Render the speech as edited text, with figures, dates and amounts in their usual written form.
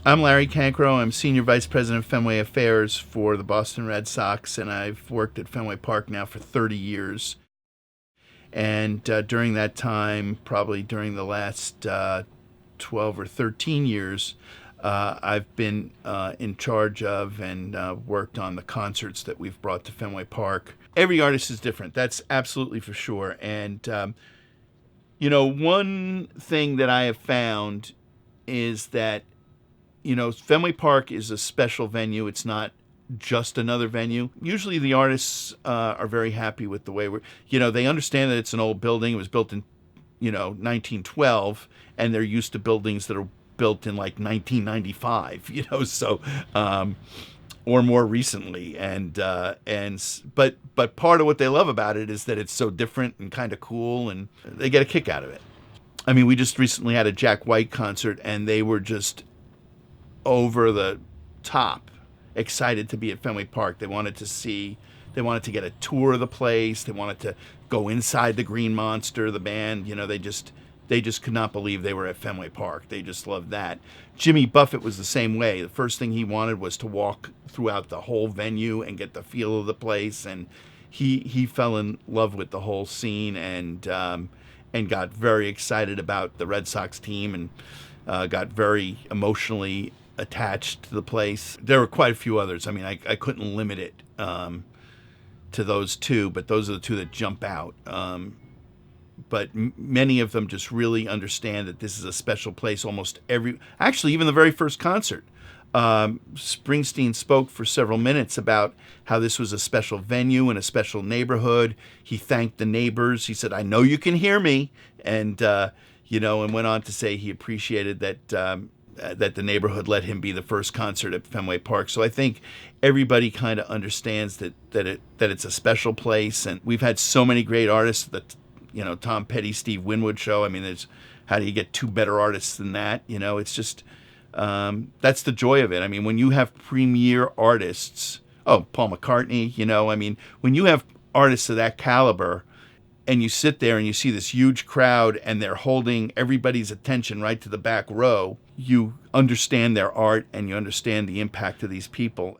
I'm Larry Cancro. I'm Senior Vice President of Fenway Affairs for the Boston Red Sox, and I've worked at Fenway Park now for 30 years. And during that time, probably during the last 12 or 13 years, I've been in charge of and worked on the concerts that we've brought to Fenway Park. Every artist is different. That's absolutely for sure. And, one thing that I have found is that, Fenway Park is a special venue. It's not just another venue. Usually the artists are very happy with the way they understand that it's an old building. It was built in, 1912, and they're used to buildings that are built in like 1995, so, or more recently. But part of what they love about it is that it's so different and kind of cool, and they get a kick out of it. I mean, we just recently had a Jack White concert, and they were just over the top excited to be at Fenway Park. They wanted to get a tour of the place. They wanted to go inside the Green Monster, the band. They just could not believe they were at Fenway Park. They just loved that. Jimmy Buffett was the same way. The first thing he wanted was to walk throughout the whole venue and get the feel of the place, and he fell in love with the whole scene and got very excited about the Red Sox team and got very emotionally attached to the place. There were quite a few others. I mean, I couldn't limit it to those two, but those are the two that jump out. But many of them just really understand that this is a special place. Actually, even the very first concert, Springsteen spoke for several minutes about how this was a special venue and a special neighborhood. He thanked the neighbors. He said, "I know you can hear me," and and went on to say he appreciated that the neighborhood let him be the first concert at Fenway Park. So I think everybody kind of understands that it's a special place, and we've had so many great artists. Tom Petty, Steve Winwood show. I mean, how do you get two better artists than that? It's just that's the joy of it. I mean, when you have premier artists, Paul McCartney, I mean, when you have artists of that caliber, and you sit there and you see this huge crowd and they're holding everybody's attention right to the back row, you understand their art and you understand the impact of these people.